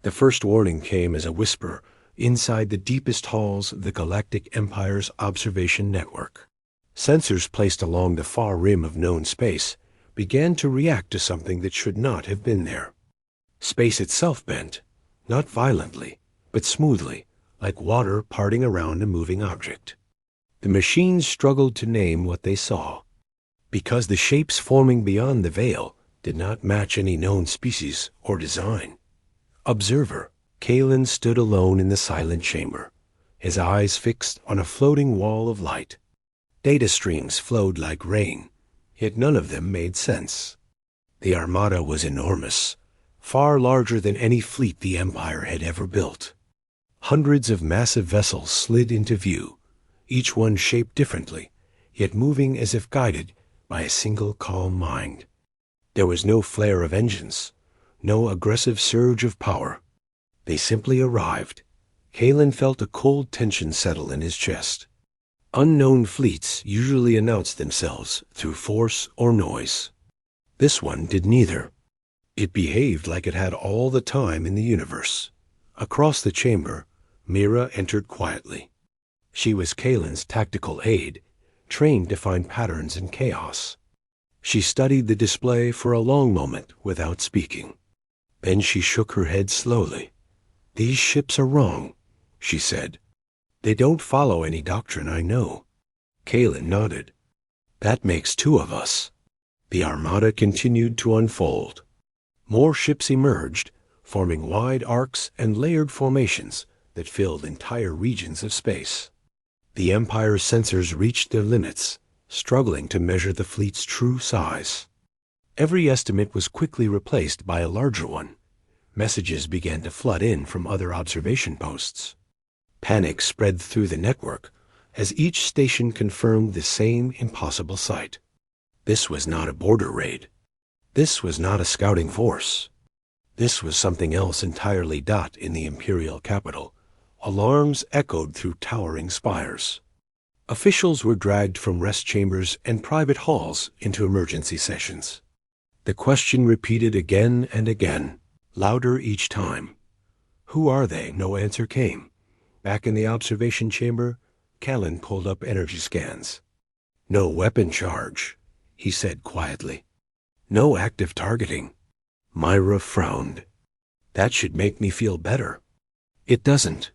The first warning came as a whisper inside the deepest halls of the Galactic Empire's observation network. Sensors placed along the far rim of known space began to react to something that should not have been there. Space itself bent, not violently, but smoothly, like water parting around a moving object. The machines struggled to name what they saw, because the shapes forming beyond the veil did not match any known species or design. Observer, Kalen stood alone in the silent chamber, his eyes fixed on a floating wall of light. Data streams flowed like rain, yet none of them made sense. The Armada was enormous, far larger than any fleet the Empire had ever built. Hundreds of massive vessels slid into view, each one shaped differently, yet moving as if guided by a single calm mind. There was no flare of engines, no aggressive surge of power. They simply arrived. Kalen felt a cold tension settle in his chest. Unknown fleets usually announced themselves through force or noise. This one did neither. It behaved like it had all the time in the universe. Across the chamber, Mira entered quietly. She was Kalen's tactical aide, trained to find patterns in chaos. She studied the display for a long moment without speaking. Then she shook her head slowly. "These ships are wrong," she said. "They don't follow any doctrine I know." Kalen nodded. "That makes two of us." The Armada continued to unfold. More ships emerged, forming wide arcs and layered formations that filled entire regions of space. The Empire's sensors reached their limits, struggling to measure the fleet's true size. Every estimate was quickly replaced by a larger one. Messages began to flood in from other observation posts. Panic spread through the network as each station confirmed the same impossible sight. This was not a border raid. This was not a scouting force. This was something else entirely. In the Imperial capital, alarms echoed through towering spires. Officials were dragged from rest chambers and private halls into emergency sessions. The question repeated again and again, louder each time. "Who are they?" No answer came. Back in the observation chamber, Kalen pulled up energy scans. "No weapon charge," he said quietly. "No active targeting." Myra frowned. "That should make me feel better." It doesn't.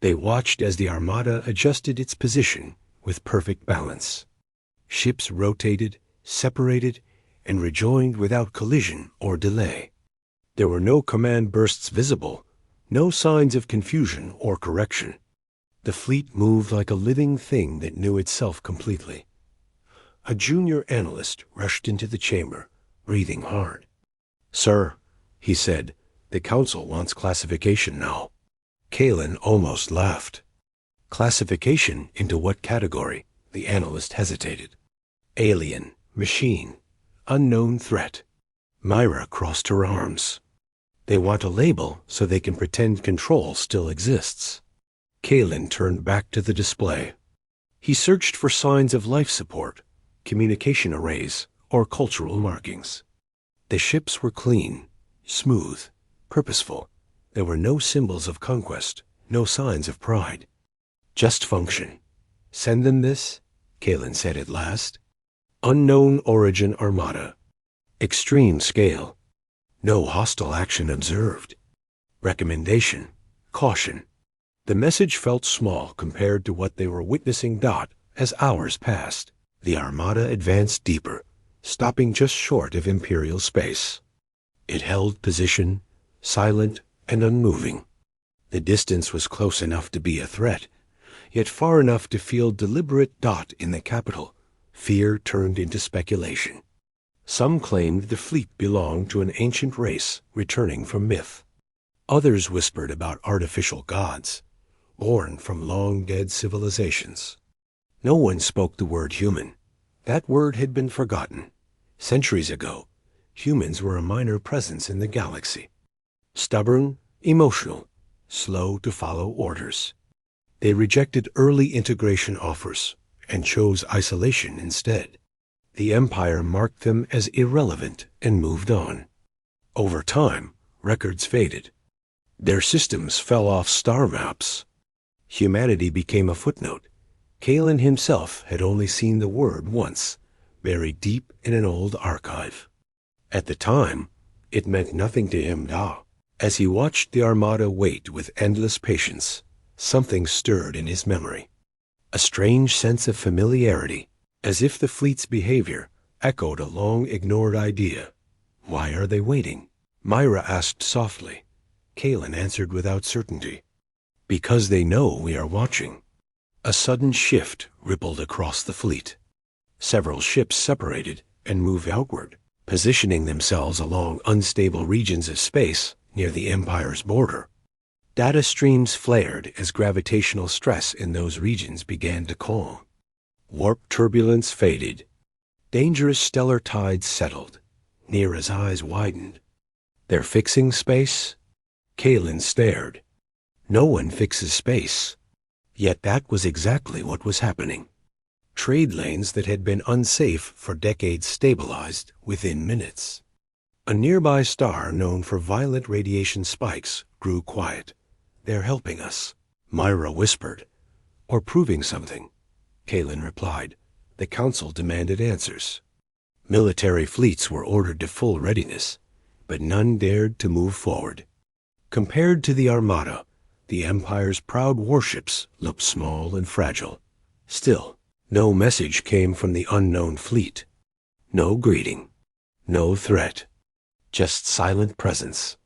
They watched as the Armada adjusted its position with perfect balance. Ships rotated, separated, and rejoined without collision or delay. There were no command bursts visible, no signs of confusion or correction. The fleet moved like a living thing that knew itself completely. A junior analyst rushed into the chamber, breathing hard. "Sir," he said, "the Council wants classification now." Kalen almost laughed. Classification into what category? The analyst hesitated. Alien, machine, unknown threat. Myra crossed her arms. They want a label so they can pretend control still exists. Kalen turned back to the display. He searched for signs of life support, communication arrays, or cultural markings. The ships were clean, smooth, purposeful. There were no symbols of conquest, no signs of pride. Just function. "Send them this," Kalen said at last. "Unknown origin Armada. Extreme scale. No hostile action observed. Recommendation. Caution." The message felt small compared to what they were witnessing. As hours passed, the Armada advanced deeper, stopping just short of Imperial space. It held position, silent and unmoving. The distance was close enough to be a threat, yet far enough to feel deliberate. In the capital, fear turned into speculation. Some claimed the fleet belonged to an ancient race returning from myth. Others whispered about artificial gods, born from long-dead civilizations. No one spoke the word human. That word had been forgotten. Centuries ago, humans were a minor presence in the galaxy. Stubborn, emotional, slow to follow orders. They rejected early integration offers and chose isolation instead. The Empire marked them as irrelevant and moved on. Over time, records faded. Their systems fell off star maps. Humanity became a footnote. Kalen himself had only seen the word once, buried deep in an old archive. At the time, it meant nothing to him now. As he watched the Armada wait with endless patience, something stirred in his memory. A strange sense of familiarity, as if the fleet's behavior echoed a long-ignored idea. "Why are they waiting?" Myra asked softly. Kalen answered without certainty. "Because they know we are watching." A sudden shift rippled across the fleet. Several ships separated and moved outward, positioning themselves along unstable regions of space near the Empire's border. Data streams flared as gravitational stress in those regions began to calm. Warp turbulence faded. Dangerous stellar tides settled. Neera's eyes widened. "They're fixing space?" Kalen stared. No one fixes space. Yet that was exactly what was happening. Trade lanes that had been unsafe for decades stabilized within minutes. A nearby star known for violent radiation spikes grew quiet. "They're helping us," Myra whispered. "Or proving something," Kalen replied. The Council demanded answers. Military fleets were ordered to full readiness, but none dared to move forward. Compared to the Armada, the Empire's proud warships looked small and fragile. Still, no message came from the unknown fleet. No greeting. No threat. Just silent presence.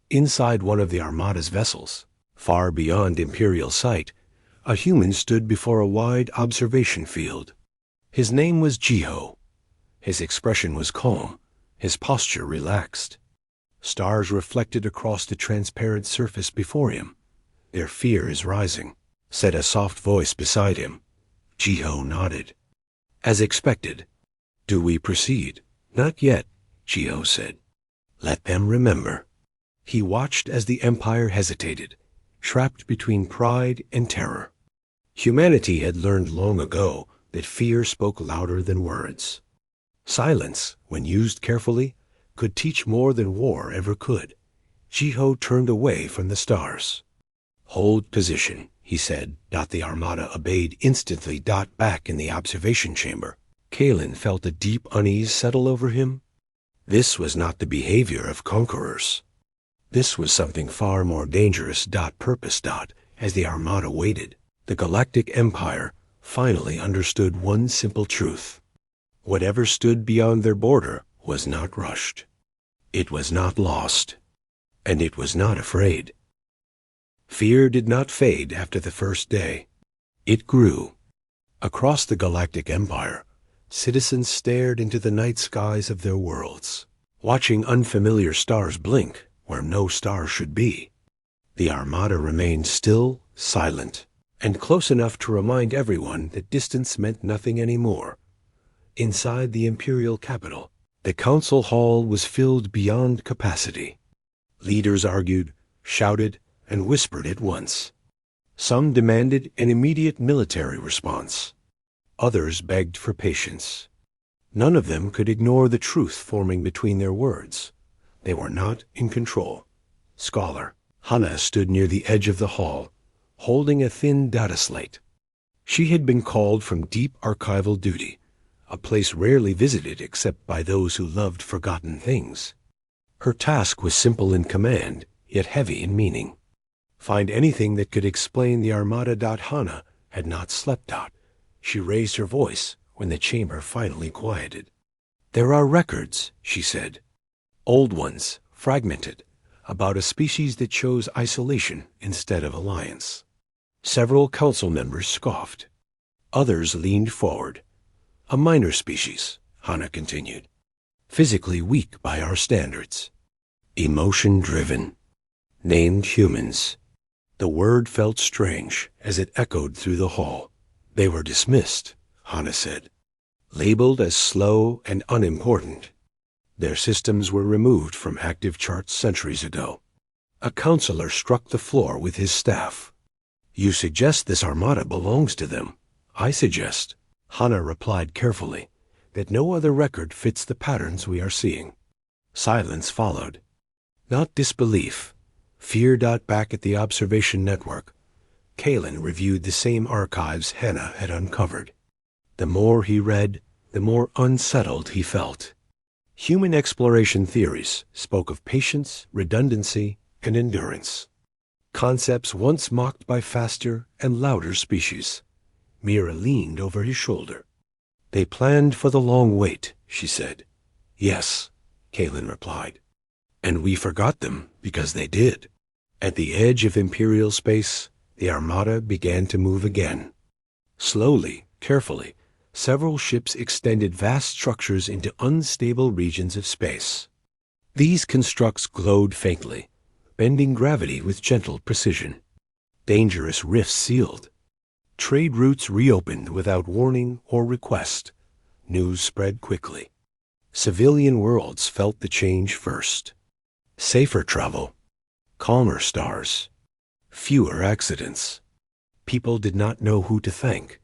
Inside one of the Armada's vessels, far beyond Imperial sight, a human stood before a wide observation field. His name was Jiho. His expression was calm, his posture relaxed. Stars reflected across the transparent surface before him. "Their fear is rising," said a soft voice beside him. Jiho nodded. "As expected." "Do we proceed?" "Not yet," Jiho said. "Let them remember." He watched as the Empire hesitated, trapped between pride and terror. Humanity had learned long ago that fear spoke louder than words. Silence, when used carefully, could teach more than war ever could. Jiho turned away from the stars. "Hold position," he said. The Armada obeyed instantly. Back in the observation chamber, Kalen felt a deep unease settle over him. This was not the behavior of conquerors. This was something far more dangerous. Purpose. As the Armada waited, the Galactic Empire finally understood one simple truth. Whatever stood beyond their border was not rushed. It was not lost. And it was not afraid. Fear did not fade after the first day. It grew. Across the Galactic Empire, citizens stared into the night skies of their worlds, watching unfamiliar stars blink where no star should be. The Armada remained still, silent, and close enough to remind everyone that distance meant nothing anymore. Inside the Imperial capital, the council hall was filled beyond capacity. Leaders argued, shouted, and whispered at once. Some demanded an immediate military response. Others begged for patience. None of them could ignore the truth forming between their words. They were not in control. Scholar Hannah stood near the edge of the hall, holding a thin data slate. She had been called from deep archival duty, a place rarely visited except by those who loved forgotten things. Her task was simple in command, yet heavy in meaning. Find anything that could explain the Armada. Hannah had not slept out. She raised her voice when the chamber finally quieted. "There are records," she said. "Old ones, fragmented, about a species that chose isolation instead of alliance." Several council members scoffed. Others leaned forward. "A minor species," Hannah continued. "Physically weak by our standards. Emotion-driven. Named humans." The word felt strange as it echoed through the hall. "They were dismissed," Hannah said. "Labeled as slow and unimportant. Their systems were removed from active charts centuries ago." A counselor struck the floor with his staff. "You suggest this Armada belongs to them." "I suggest," Hannah replied carefully, "that no other record fits the patterns we are seeing." Silence followed. Not disbelief, Fear. Back at the observation network, Kalen reviewed the same archives Hannah had uncovered. The more he read, the more unsettled he felt. Human exploration theories spoke of patience, redundancy, and endurance. Concepts once mocked by faster and louder species. Mira leaned over his shoulder. They planned for the long wait, she said. Yes, Kalen replied. And we forgot them because they did. At the edge of Imperial space, the Armada began to move again. Slowly, carefully, several ships extended vast structures into unstable regions of space. These constructs glowed faintly, bending gravity with gentle precision. Dangerous rifts sealed. Trade routes reopened without warning or request. News spread quickly. Civilian worlds felt the change first. Safer travel. Calmer stars. Fewer accidents. People did not know who to thank,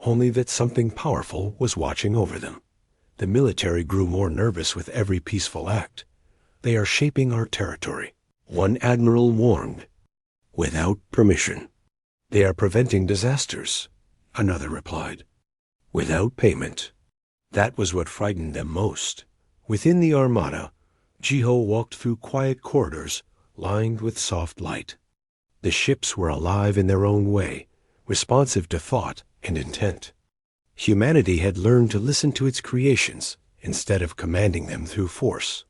only that something powerful was watching over them. The military grew more nervous with every peaceful act. They are shaping our territory, one admiral warned. Without permission. They are preventing disasters, another replied. Without payment. That was what frightened them most. Within the Armada, Jiho walked through quiet corridors lined with soft light. The ships were alive in their own way, responsive to thought and intent. Humanity had learned to listen to its creations instead of commanding them through force.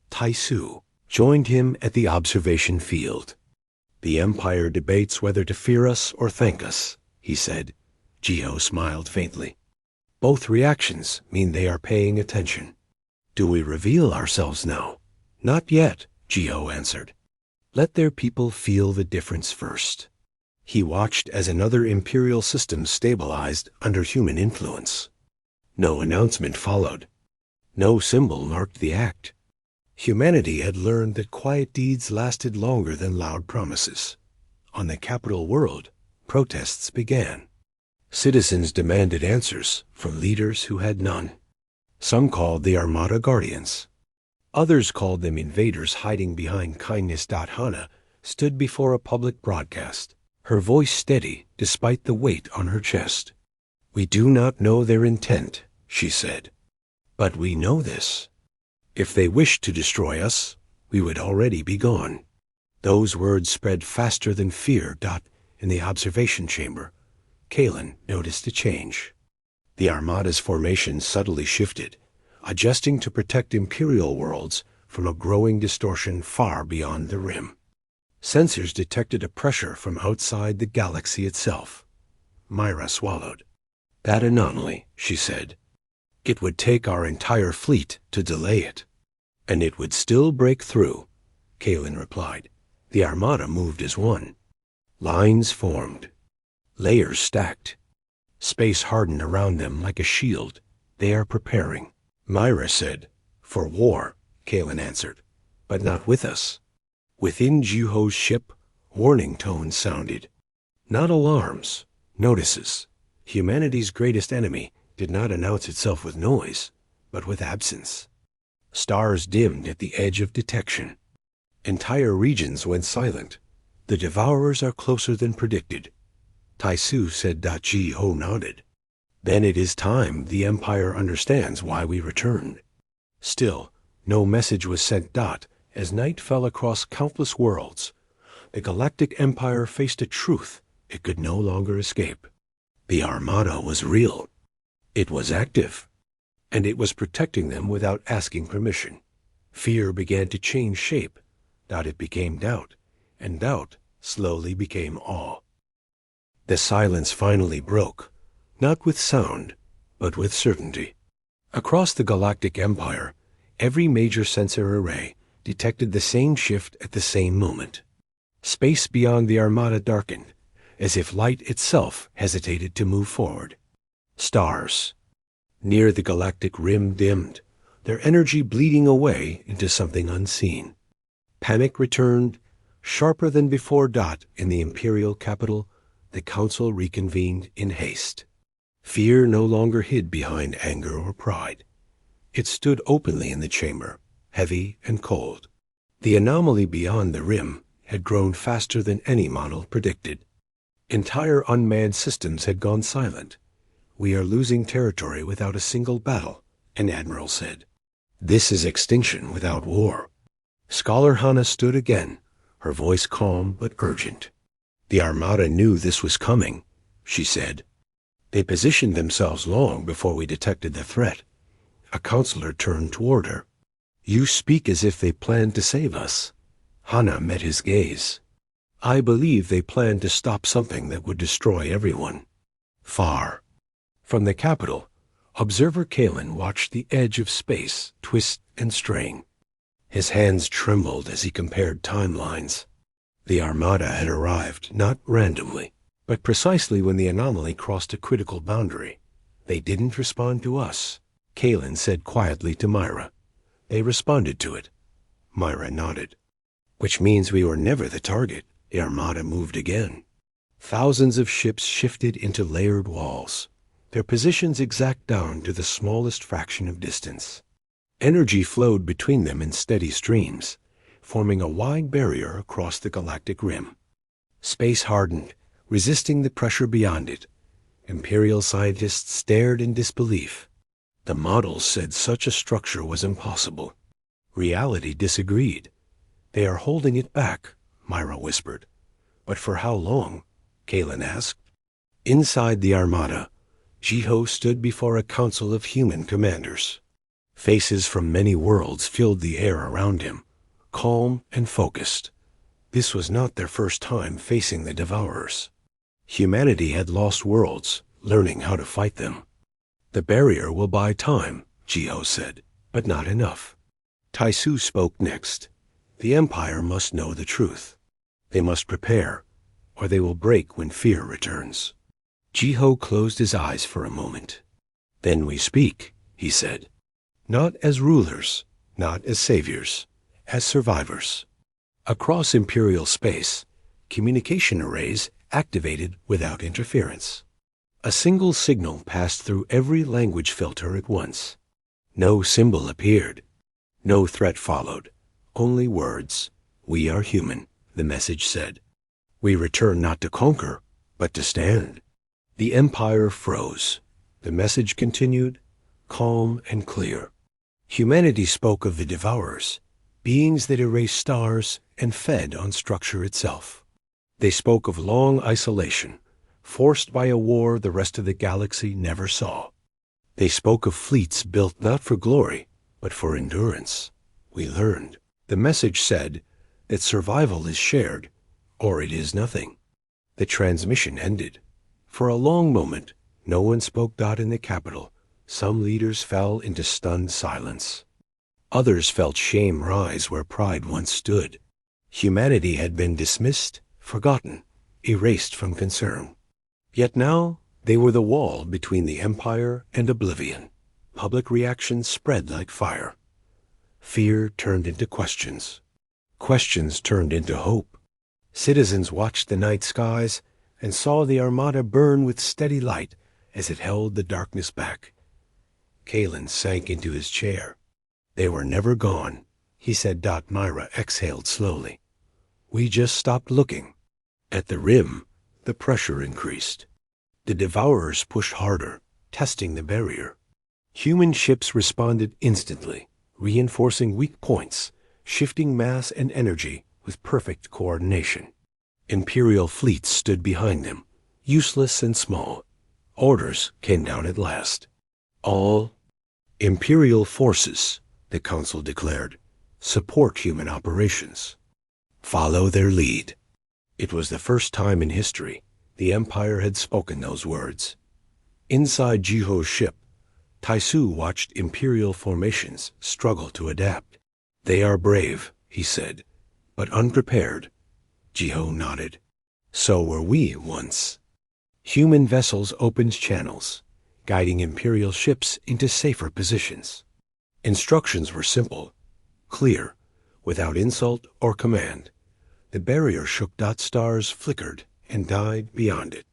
Taisu joined him at the observation field. The Empire debates whether to fear us or thank us, he said. Jiho smiled faintly. Both reactions mean they are paying attention. Do we reveal ourselves now? Not yet, Jiho answered. Let their people feel the difference first. He watched as another Imperial system stabilized under human influence. No announcement followed. No symbol marked the act. Humanity had learned that quiet deeds lasted longer than loud promises. On the capital world, protests began. Citizens demanded answers from leaders who had none. Some called the Armada guardians. Others called them invaders hiding behind kindness. Hannah stood before a public broadcast, her voice steady despite the weight on her chest. We do not know their intent, she said. But we know this. If they wished to destroy us, we would already be gone. Those words spread faster than fear. In the observation chamber, Kalen noticed a change. The Armada's formation subtly shifted, adjusting to protect Imperial worlds from a growing distortion far beyond the rim. Sensors detected a pressure from outside the galaxy itself. Myra swallowed. That anomaly, she said. It would take our entire fleet to delay it. And it would still break through, Kalen replied. The Armada moved as one. Lines formed. Layers stacked. Space hardened around them like a shield. They are preparing. Myra said, for war, Kalen answered, but not with us. Within Jiho's ship, warning tones sounded. Not alarms, notices. Humanity's greatest enemy did not announce itself with noise, but with absence. Stars dimmed at the edge of detection. Entire regions went silent. The devourers are closer than predicted. Taisu said. Jiho nodded. Then it is time the Empire understands why we returned. Still, no message was sent. As night fell across countless worlds, the Galactic Empire faced a truth it could no longer escape. The Armada was real. It was active. And it was protecting them without asking permission. Fear began to change shape. It became doubt, and doubt slowly became awe. The silence finally broke. Not with sound, but with certainty. Across the Galactic Empire, every major sensor array detected the same shift at the same moment. Space beyond the Armada darkened, as if light itself hesitated to move forward. Stars near the galactic rim dimmed, their energy bleeding away into something unseen. Panic returned, sharper than before. In the Imperial capital, the council reconvened in haste. Fear no longer hid behind anger or pride. It stood openly in the chamber, heavy and cold. The anomaly beyond the rim had grown faster than any model predicted. Entire unmanned systems had gone silent. "We are losing territory without a single battle," an admiral said. "This is extinction without war." Scholar Hannah stood again, her voice calm but urgent. "The Armada knew this was coming," she said. "They positioned themselves long before we detected the threat." A counselor turned toward her. "You speak as if they planned to save us." Hannah met his gaze. "I believe they planned to stop something that would destroy everyone." Far from the capital, observer Kalen watched the edge of space twist and strain. His hands trembled as he compared timelines. The Armada had arrived, not randomly, but precisely when the anomaly crossed a critical boundary. "They didn't respond to us," Kalen said quietly to Myra. "They responded to it." Myra nodded. "Which means we were never the target." The Armada moved again. Thousands of ships shifted into layered walls, their positions exact down to the smallest fraction of distance. Energy flowed between them in steady streams, forming a wide barrier across the galactic rim. Space hardened, resisting the pressure beyond it. Imperial scientists stared in disbelief. The models said such a structure was impossible. Reality disagreed. "They are holding it back," Myra whispered. "But for how long?" Kalen asked. Inside the Armada, Jiho stood before a council of human commanders. Faces from many worlds filled the air around him, calm and focused. This was not their first time facing the Devourers. Humanity had lost worlds, learning how to fight them. "The barrier will buy time," Jiho said, "but not enough." Taisu spoke next. "The Empire must know the truth. They must prepare, or they will break when fear returns." Jiho closed his eyes for a moment. "Then we speak," he said. "Not as rulers, not as saviors, as survivors." Across Imperial space, communication arrays activated without interference. A single signal passed through every language filter at once. No symbol appeared. No threat followed. Only words. "We are human," the message said. "We return not to conquer, but to stand." The Empire froze. The message continued, calm and clear. Humanity spoke of the Devourers, beings that erased stars and fed on structure itself. They spoke of long isolation, forced by a war the rest of the galaxy never saw. They spoke of fleets built not for glory, but for endurance. We learned. The message said that survival is shared, or it is nothing. The transmission ended. For a long moment, no one spoke. In the capital, some leaders fell into stunned silence. Others felt shame rise where pride once stood. Humanity had been dismissed, forgotten, erased from concern. Yet now they were the wall between the Empire and oblivion. Public reaction spread like fire. Fear turned into questions. Questions turned into hope. Citizens watched the night skies and saw the Armada burn with steady light as it held the darkness back. Kalen sank into his chair. "They were never gone," he said. Myra exhaled slowly. "We just stopped looking." At the rim, the pressure increased. The Devourers pushed harder, testing the barrier. Human ships responded instantly, reinforcing weak points, shifting mass and energy with perfect coordination. Imperial fleets stood behind them, useless and small. Orders came down at last. "All Imperial forces," the Council declared, "support human operations. Follow their lead." It was the first time in history the Empire had spoken those words. Inside Jiho's ship, Taisu watched Imperial formations struggle to adapt. "They are brave," he said, "but unprepared." Jiho nodded. "So were we once." Human vessels opened channels, guiding Imperial ships into safer positions. Instructions were simple, clear, without insult or command. The barrier shook. Stars flickered and died beyond it.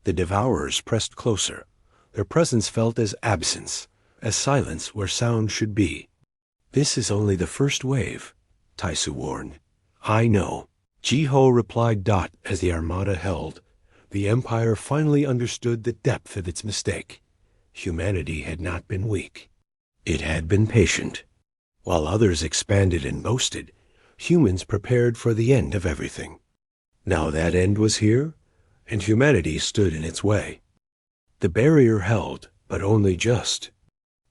The Devourers pressed closer. Their presence felt as absence, as silence where sound should be. "This is only the first wave," Taisu warned. "I know." Jiho replied. As the Armada held, the Empire finally understood the depth of its mistake. Humanity had not been weak. It had been patient. While others expanded and boasted, humans prepared for the end of everything. Now that end was here, and humanity stood in its way. The barrier held, but only just.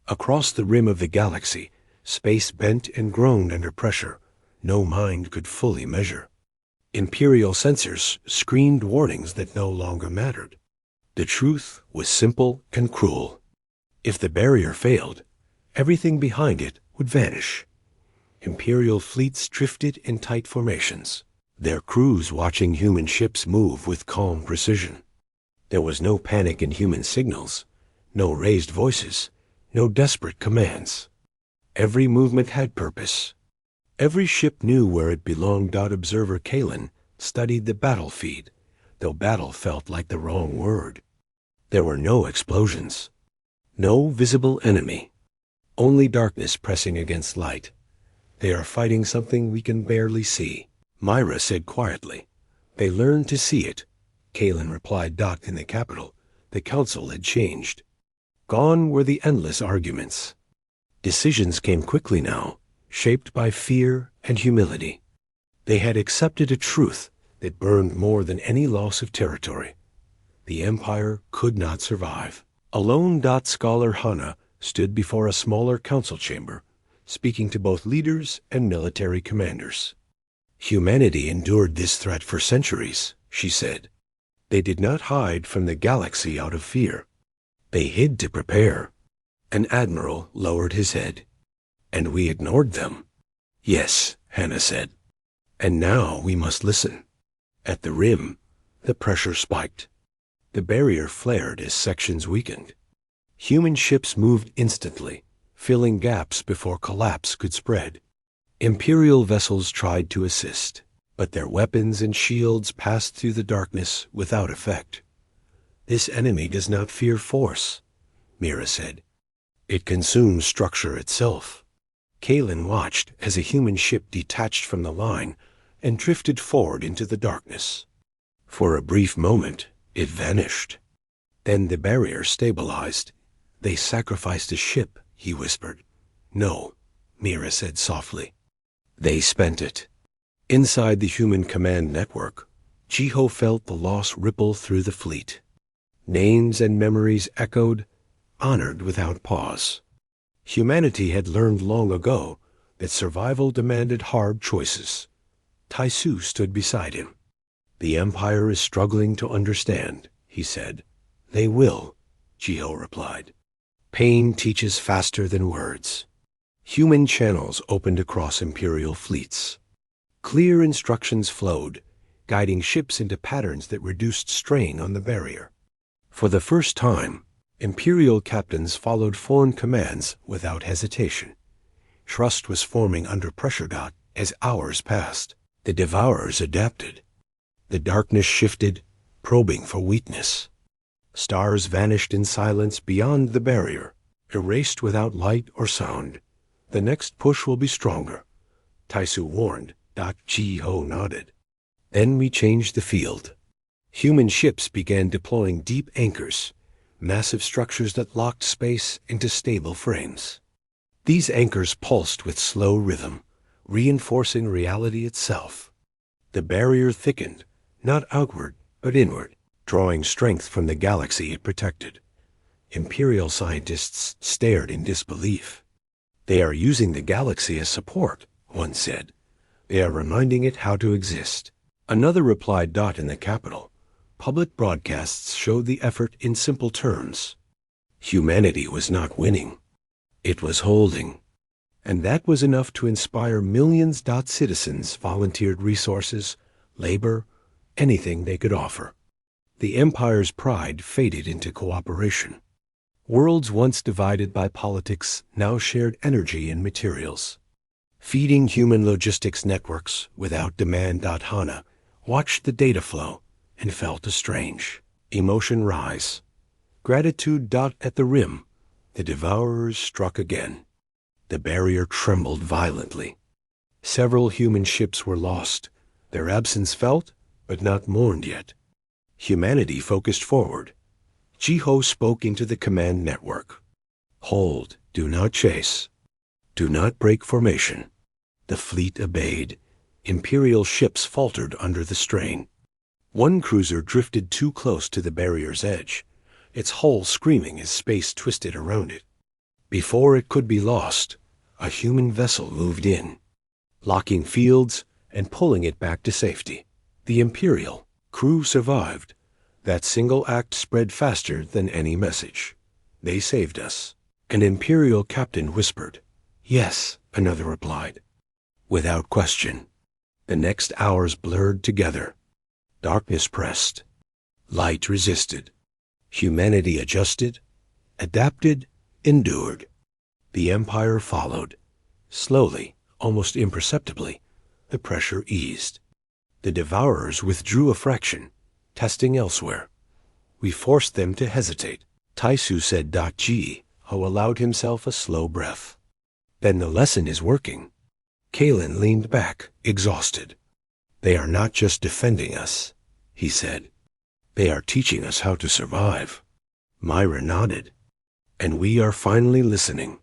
Across the rim of the galaxy, space bent and groaned under pressure no mind could fully measure. Imperial sensors screamed warnings that no longer mattered. The truth was simple and cruel. If the barrier failed, everything behind it would vanish. Imperial fleets drifted in tight formations, their crews watching human ships move with calm precision. There was no panic in human signals, no raised voices, no desperate commands. Every movement had purpose. Every ship knew where it belonged. Observer Kalen studied the battle feed, though battle felt like the wrong word. There were no explosions, no visible enemy, only darkness pressing against light. They are fighting something we can barely see, Myra said quietly. They learned to see it, Kalen replied. In the capital, the council had changed. Gone were the endless arguments. Decisions came quickly now, shaped by fear and humility. They had accepted a truth that burned more than any loss of territory. The Empire could not survive. Alone. Scholar Hana stood before a smaller council chamber, speaking to both leaders and military commanders. Humanity endured this threat for centuries, she said. They did not hide from the galaxy out of fear. They hid to prepare. An admiral lowered his head. And we ignored them. Yes, Hannah said. And now we must listen. At the rim, the pressure spiked. The barrier flared as sections weakened. Human ships moved instantly, filling gaps before collapse could spread. Imperial vessels tried to assist, but their weapons and shields passed through the darkness without effect. This enemy does not fear force, Mira said. It consumes structure itself. Kalen watched as a human ship detached from the line and drifted forward into the darkness. For a brief moment, it vanished. Then the barrier stabilized. They sacrificed a ship, he whispered. No, Mira said softly. They spent it. Inside the human command network, Jiho felt the loss ripple through the fleet. Names and memories echoed, honored without pause. Humanity had learned long ago that survival demanded hard choices. Taisu stood beside him. The Empire is struggling to understand, he said. They will, Jiho replied. Pain teaches faster than words. Human channels opened across Imperial fleets. Clear instructions flowed, guiding ships into patterns that reduced strain on the barrier. For the first time, Imperial captains followed foreign commands without hesitation. Trust was forming under pressure. As hours passed, the Devourers adapted. The darkness shifted, probing for weakness. Stars vanished in silence beyond the barrier, erased without light or sound. The next push will be stronger, Taisu warned. Jiho nodded. Then we changed the field. Human ships began deploying deep anchors, massive structures that locked space into stable frames. These anchors pulsed with slow rhythm, reinforcing reality itself. The barrier thickened, not outward, but inward, drawing strength from the galaxy it protected. Imperial scientists stared in disbelief. They are using the galaxy as support, one said. They are reminding it how to exist. Another replied. In the capital, public broadcasts showed the effort in simple terms. Humanity was not winning. It was holding. And that was enough to inspire millions. Citizens volunteered resources, labor, anything they could offer. The Empire's pride faded into cooperation. Worlds once divided by politics now shared energy and materials. Feeding human logistics networks without demand. Hana watched the data flow and felt a strange emotion rise. Gratitude. At the rim, the Devourers struck again. The barrier trembled violently. Several human ships were lost, Their absence felt, but not mourned yet. Humanity focused forward. Jiho spoke into the command network. Hold, do not chase. Do not break formation. The fleet obeyed. Imperial ships faltered under the strain. One cruiser drifted too close to the barrier's edge, its hull screaming as space twisted around it. Before it could be lost, a human vessel moved in, locking fields and pulling it back to safety. The Imperial crew survived. That single act spread faster than any message. They saved us. An Imperial captain whispered. Yes, another replied. Without question. The next hours blurred together. Darkness pressed. Light resisted. Humanity adjusted, adapted, endured. The Empire followed. Slowly, almost imperceptibly, the pressure eased. The Devourers withdrew a fraction, testing elsewhere. We forced them to hesitate. Taisu said. Jiho allowed himself a slow breath. Then the lesson is working. Kalen leaned back, exhausted. They are not just defending us, he said. They are teaching us how to survive. Myra nodded. And we are finally listening.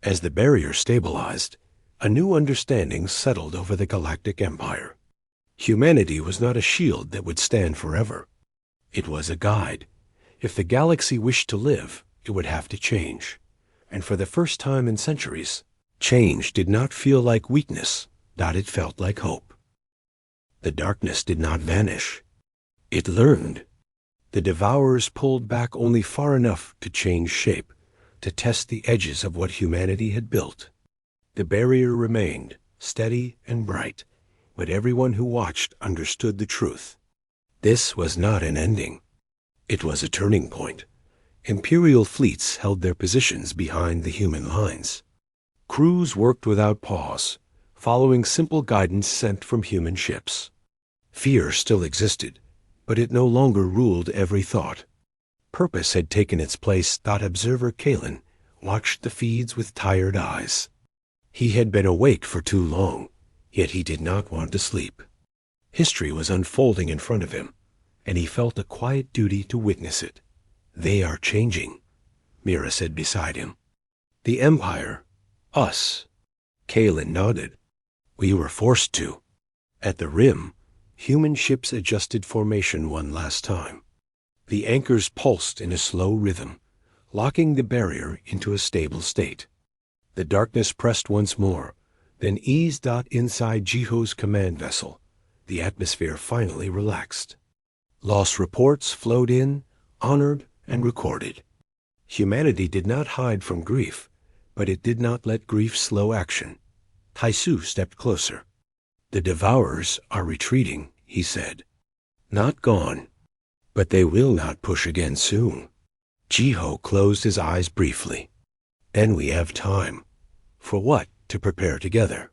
As the barrier stabilized, a new understanding settled over the Galactic Empire. Humanity was not a shield that would stand forever. It was a guide. If the galaxy wished to live, it would have to change. And for the first time in centuries, change did not feel like weakness, it felt like hope. The darkness did not vanish. It learned. The Devourers pulled back only far enough to change shape, to test the edges of what humanity had built. The barrier remained, steady and bright, but everyone who watched understood the truth. This was not an ending. It was a turning point. Imperial fleets held their positions behind the human lines. Crews worked without pause, following simple guidance sent from human ships. Fear still existed, but it no longer ruled every thought. Purpose had taken its place. Observer Kalen watched the feeds with tired eyes. He had been awake for too long, yet he did not want to sleep. History was unfolding in front of him, and he felt a quiet duty to witness it. They are changing, Mira said beside him. The Empire. Us. Kalen nodded. We were forced to. At the rim, human ships adjusted formation one last time. The anchors pulsed in a slow rhythm, locking the barrier into a stable state. The darkness pressed once more, then eased. Inside Jiho's command vessel, the atmosphere finally relaxed. Lost reports flowed in, honored and recorded. Humanity did not hide from grief, but it did not let grief slow action. Taisu stepped closer. The Devourers are retreating, he said. Not gone, but they will not push again soon. Jiho closed his eyes briefly. Then we have time. For what? To prepare together.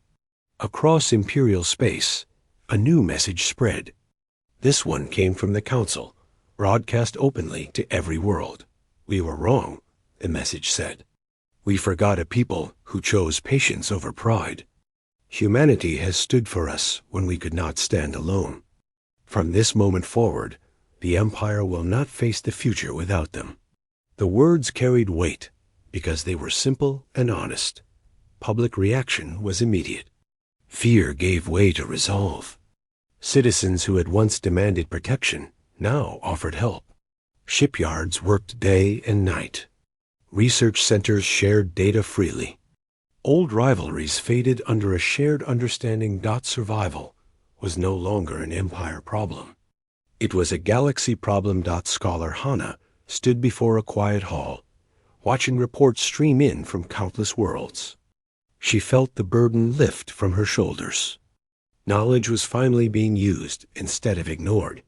Across Imperial space, a new message spread. This one came from the Council, broadcast openly to every world. We were wrong, the message said. We forgot a people who chose patience over pride. Humanity has stood for us when we could not stand alone. From this moment forward, the Empire will not face the future without them. The words carried weight because they were simple and honest. Public reaction was immediate. Fear gave way to resolve. Citizens who had once demanded protection now offered help. Shipyards worked day and night. Research centers shared data freely. Old rivalries faded under a shared understanding. Survival was no longer an Empire problem. It was a galaxy problem. Scholar Hana stood before a quiet hall, watching reports stream in from countless worlds. She felt the burden lift from her shoulders. Knowledge was finally being used instead of ignored.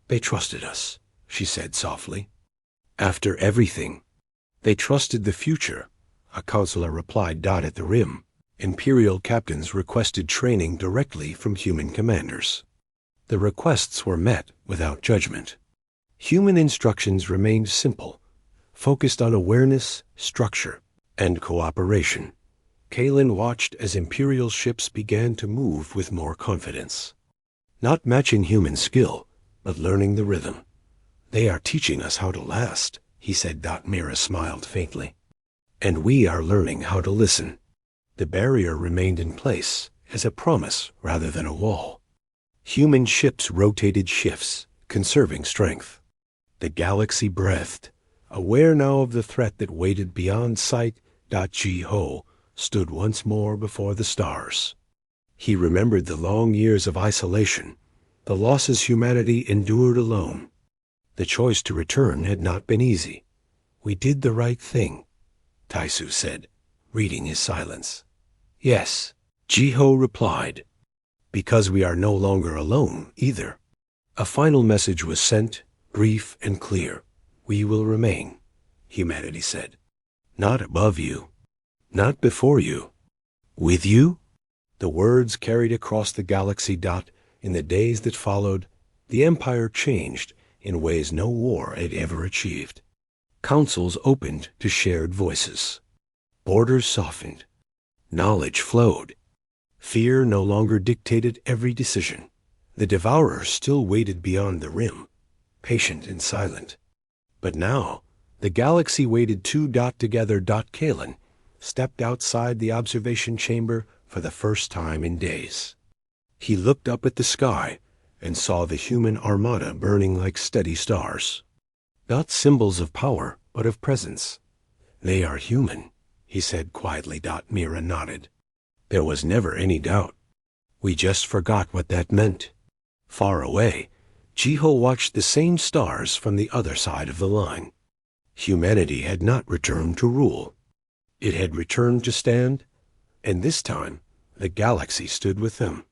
They trusted us, she said softly. After everything, they trusted the future, a counselor replied. At the rim, Imperial captains requested training directly from human commanders. The requests were met without judgment. Human instructions remained simple, focused on awareness, structure, and cooperation. Kalen watched as Imperial ships began to move with more confidence. Not matching human skill, but learning the rhythm. They are teaching us how to last, he said. Mira smiled faintly. And we are learning how to listen. The barrier remained in place, as a promise rather than a wall. Human ships rotated shifts, conserving strength. The galaxy breathed, aware now of the threat that waited beyond sight. Ji-ho stood once more before the stars. He remembered the long years of isolation, the losses humanity endured alone. The choice to return had not been easy. We did the right thing, Taisu said, reading his silence. Yes, Ji-ho replied, because we are no longer alone either. A final message was sent, brief and clear. We will remain, humanity said. Not above you, not before you, with you? The words carried across the galaxy. In the days that followed, the Empire changed in ways no war had ever achieved. Councils opened to shared voices. Borders softened. Knowledge flowed. Fear no longer dictated every decision. The Devourer still waited beyond the rim, patient and silent. But now, the galaxy waited too. Together. Kalen stepped outside the observation chamber for the first time in days. He looked up at the sky and saw the human Armada burning like steady stars. Not symbols of power, but of presence. They are human, he said quietly. Mira nodded. There was never any doubt. We just forgot what that meant. Far away, Ji-ho watched the same stars from the other side of the line. Humanity had not returned to rule. It had returned to stand, and this time the galaxy stood with them.